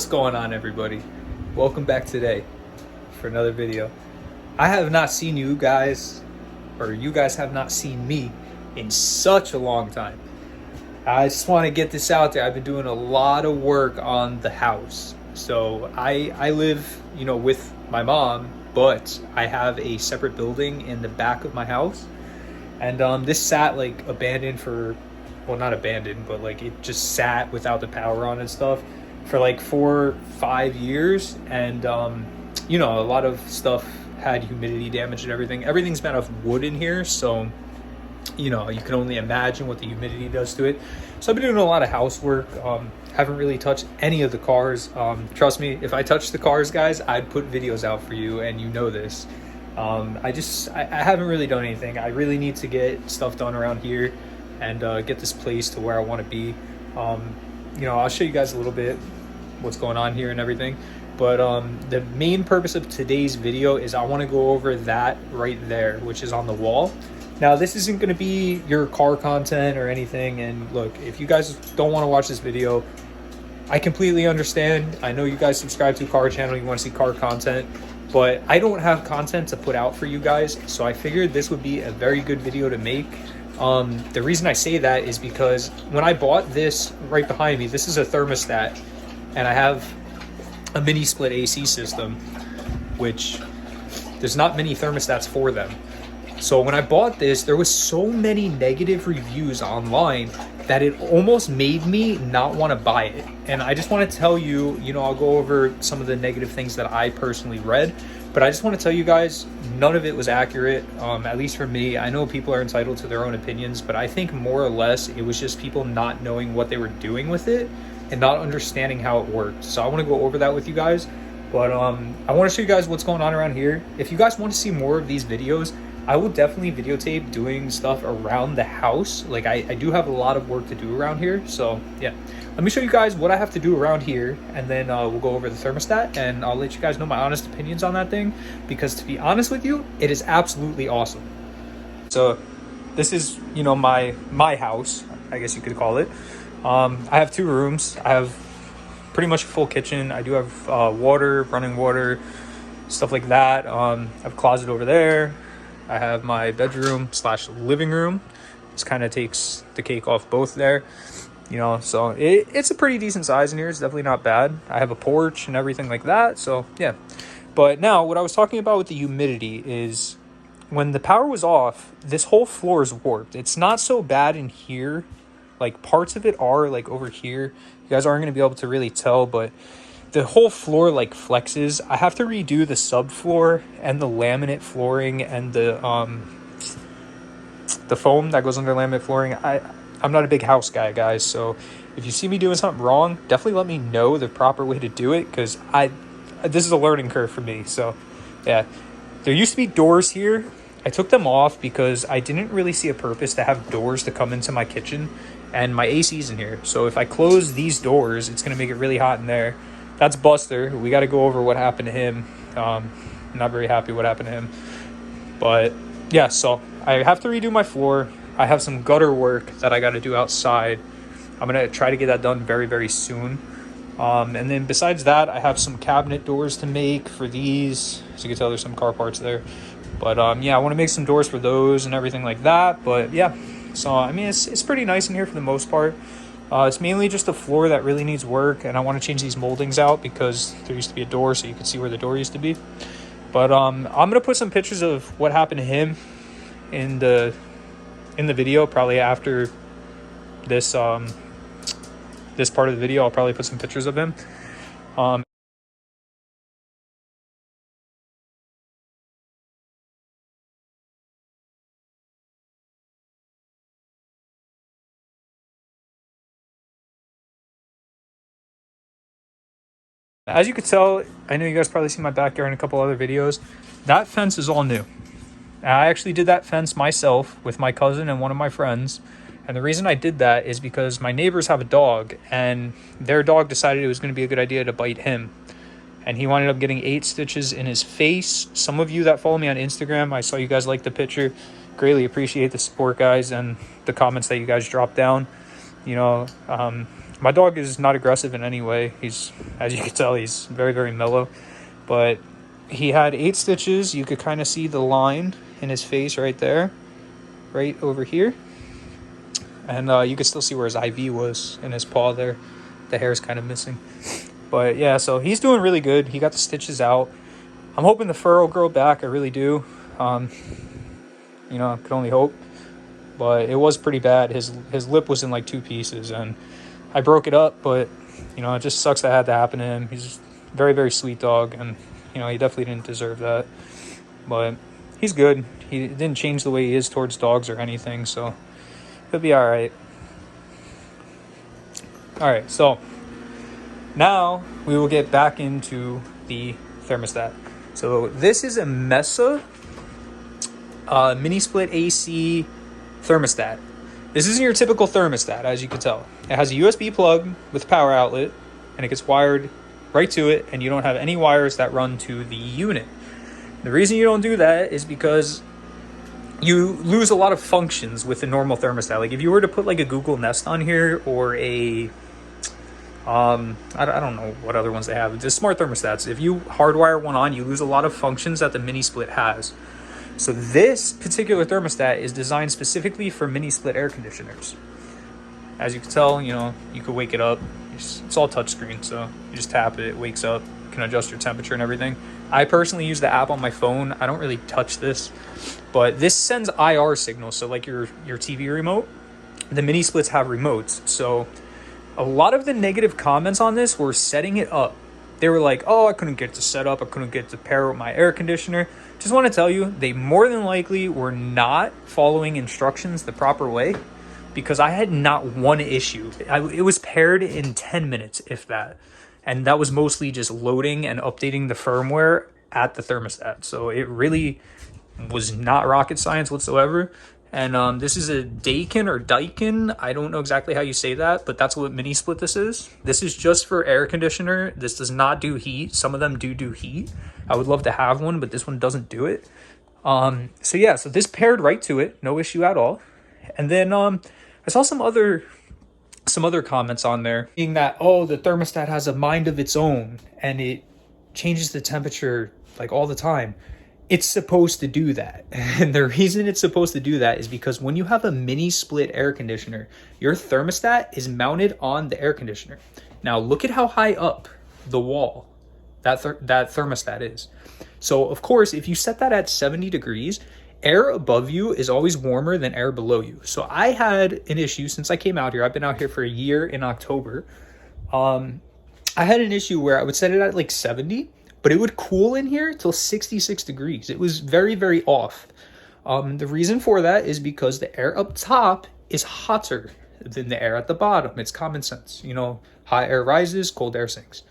going on, everybody? Welcome back today for another video. I have not seen you guys, or you guys have not seen me in such a long time. I just want to get this out there. I've been doing a lot of work on the house. So I live, with my mom, but I have a separate building in the back of my house. And this sat like abandoned for, well, not abandoned, but like it just sat without the power on and stuff for like 4-5 years. And a lot of stuff had humidity damage and everything. Everything's made of wood in here, so you can only imagine what the humidity does to it. So I've been doing a lot of housework. Haven't really touched any of the cars. Trust me, if I touched the cars, guys, I'd put videos out for you, and you know this. I haven't really done anything. I really need to get stuff done around here and get this place to where I want to be. I'll show you guys a little bit what's going on here and everything. But the main purpose of today's video is I want to go over that right there, which is on the wall. Now, this isn't going to be your car content or anything. And look, if you guys don't want to watch this video, I completely understand. I know you guys subscribe to a car channel, you want to see car content, but I don't have content to put out for you guys. So I figured this would be a very good video to make. The reason I say that is because when I bought this right behind me, this is a thermostat, and I have a mini split AC system, which there's not many thermostats for them. So when I bought this, there was so many negative reviews online that it almost made me not want to buy it. And I just want to tell you, I'll go over some of the negative things that I personally read, but I just want to tell you guys, none of it was accurate, at least for me. I know people are entitled to their own opinions, but I think more or less it was just people not knowing what they were doing with it and not understanding how it worked. So I want to go over that with you guys. But I want to show you guys what's going on around here. If you guys want to see more of these videos, I will definitely videotape doing stuff around the house. Like I do have a lot of work to do around here. So yeah, let me show you guys what I have to do around here, and then we'll go over the thermostat, and I'll let you guys know my honest opinions on that thing, because to be honest with you, it is absolutely awesome. So this is, my house, I guess you could call it. I have 2 rooms. I have pretty much a full kitchen. I do have water, running water, stuff like that. I have a closet over there. I have my bedroom / living room. This kind of takes the cake off both there, so it's a pretty decent size in here. It's definitely not bad. I have a porch and everything like that. So yeah, but now what I was talking about with the humidity is when the power was off, this whole floor is warped. It's not so bad in here. Like parts of it are like over here. You guys aren't going to be able to really tell, but the whole floor like flexes. I have to redo the subfloor and the laminate flooring and the foam that goes under laminate flooring. I'm not a big house guy, guys, so if you see me doing something wrong, definitely let me know the proper way to do it, because this is a learning curve for me. So yeah, there used to be doors here. I took them off because I didn't really see a purpose to have doors to come into my kitchen, and my AC's in here. So if I close these doors, it's going to make it really hot in there. That's Buster. We got to go over what happened to him. Not very happy what happened to him. But yeah, so I have to redo my floor. I have some gutter work that I got to do outside. I'm going to try to get that done very, very soon. And then besides that, I have some cabinet doors to make for these. As you can tell, there's some car parts there. But yeah, I want to make some doors for those and everything like that. But yeah, so I mean, it's pretty nice in here for the most part. It's mainly just the floor that really needs work, and I want to change these moldings out because there used to be a door, so you could see where the door used to be. But I'm gonna put some pictures of what happened to him in the video, probably after this this part of the video. I'll probably put some pictures of him. As you could tell, I know you guys probably see my backyard in a couple other videos. That fence is all new. I actually did that fence myself with my cousin and one of my friends. And the reason I did that is because my neighbors have a dog, and their dog decided it was going to be a good idea to bite him. And he wound up getting 8 stitches in his face. Some of you that follow me on Instagram, I saw you guys like the picture. Greatly appreciate the support, guys, and the comments that you guys dropped down. My dog is not aggressive in any way. He's, as you can tell, he's very, very mellow. But he had 8 stitches. You could kind of see the line in his face right there, right over here. And you could still see where his IV was in his paw there. The hair's kind of missing. But yeah, so he's doing really good. He got the stitches out. I'm hoping the fur will grow back. I really do. You know, I could only hope. But it was pretty bad. His lip was in like 2 pieces, and I broke it up. But you know, it just sucks that had to happen to him. He's a very, very sweet dog, and you know, he definitely didn't deserve that. But he's good. He didn't change the way he is towards dogs or anything, so he'll be all right. All right, so now we will get back into the thermostat. So this is a Mysa mini split AC thermostat. This isn't your typical thermostat, as you can tell. It has a USB plug with a power outlet, and it gets wired right to it, and you don't have any wires that run to the unit. The reason you don't do that is because you lose a lot of functions with a normal thermostat. Like if you were to put like a Google Nest on here, or a I don't know what other ones they have. The smart thermostats. If you hardwire one on, you lose a lot of functions that the mini split has. So this particular thermostat is designed specifically for mini split air conditioners. As you can tell, you know, you could wake it up. It's all touchscreen, so you just tap it, it wakes up, you can adjust your temperature and everything. I personally use the app on my phone. I don't really touch this, but this sends IR signals. So like your TV remote, the mini splits have remotes. So a lot of the negative comments on this were setting it up. They were like, oh, I couldn't get to set up. I couldn't get to pair with my air conditioner. Just want to tell you, they more than likely were not following instructions the proper way, because I had not one issue. It was paired in 10 minutes, if that. And that was mostly just loading and updating the firmware at the thermostat. So it really was not rocket science whatsoever. And this is a Daikin or Daikin. I don't know exactly how you say that, but that's what mini split this is. This is just for air conditioner. This does not do heat. Some of them do heat. I would love to have one, but this one doesn't do it. So yeah, so this paired right to it. No issue at all. And then I saw some other comments on there being that, oh, the thermostat has a mind of its own and it changes the temperature like all the time. It's supposed to do that. And the reason it's supposed to do that is because when you have a mini split air conditioner, your thermostat is mounted on the air conditioner. Now look at how high up the wall that thermostat is. So of course, if you set that at 70 degrees, air above you is always warmer than air below you. So I had an issue since I came out here. I've been out here for a year in October. I had an issue where I would set it at like 70, but it would cool in here till 66 degrees. It was very, very off. The reason for that is because the air up top is hotter than the air at the bottom. It's common sense. You know, hot air rises, cold air sinks.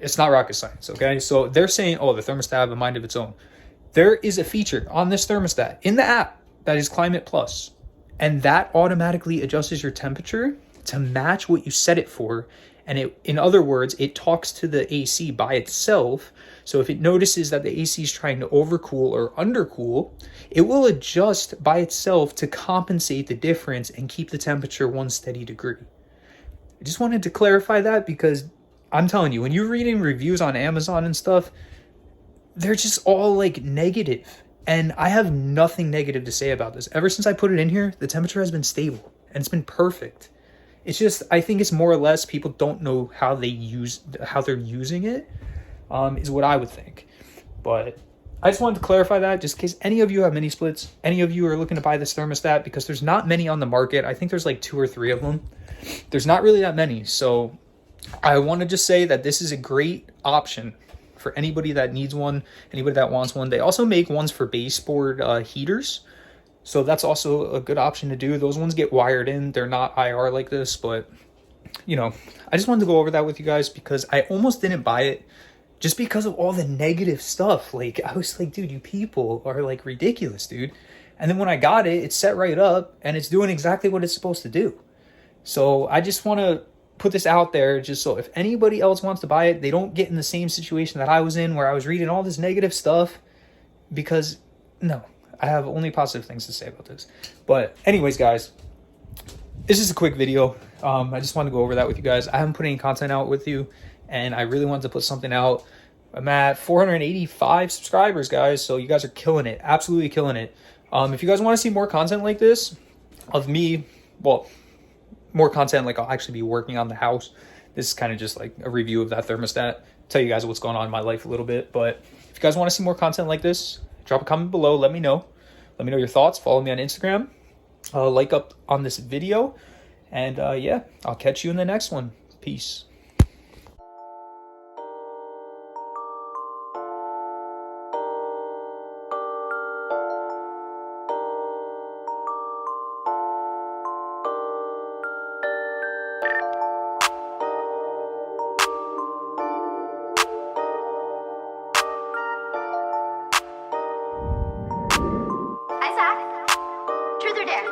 It's not rocket science, okay? So they're saying, oh, the thermostat have a mind of its own. There is a feature on this thermostat in the app that is Climate Plus, and that automatically adjusts your temperature to match what you set it for. And it, in other words, it talks to the AC by itself. So if it notices that the AC is trying to overcool or undercool, it will adjust by itself to compensate the difference and keep the temperature one steady degree. I just wanted to clarify that because I'm telling you, when you're reading reviews on Amazon and stuff, they're just all like negative. And I have nothing negative to say about this. Ever since I put it in here, the temperature has been stable and it's been perfect. It's just, I think it's more or less people don't know how they're using it, is what I would think. But I just wanted to clarify that just in case any of you have mini splits, any of you are looking to buy this thermostat, because there's not many on the market. I think there's like 2 or 3 of them. There's not really that many. So I want to just say that this is a great option for anybody that needs one, anybody that wants one. They also make ones for baseboard heaters. So that's also a good option to do. Those ones get wired in. They're not IR like this, but you know, I just wanted to go over that with you guys because I almost didn't buy it just because of all the negative stuff. Like, I was like, dude, you people are like ridiculous, dude. And then when I got it, it's set right up and it's doing exactly what it's supposed to do. So I just want to put this out there just so if anybody else wants to buy it, they don't get in the same situation that I was in where I was reading all this negative stuff, because no, I have only positive things to say about this. But anyways, guys, this is a quick video. I just wanted to go over that with you guys. I haven't put any content out with you, and I really wanted to put something out. I'm at 485 subscribers, guys, so you guys are killing it, absolutely killing it. If you guys want to see more content like this of me, well, more content, like I'll actually be working on the house. This is kind of just like a review of that thermostat, tell you guys what's going on in my life a little bit. But if you guys want to see more content like this, drop a comment below, let me know your thoughts. Follow me on Instagram, like up on this video, and yeah, I'll catch you in the next one. Peace. Truth or dare?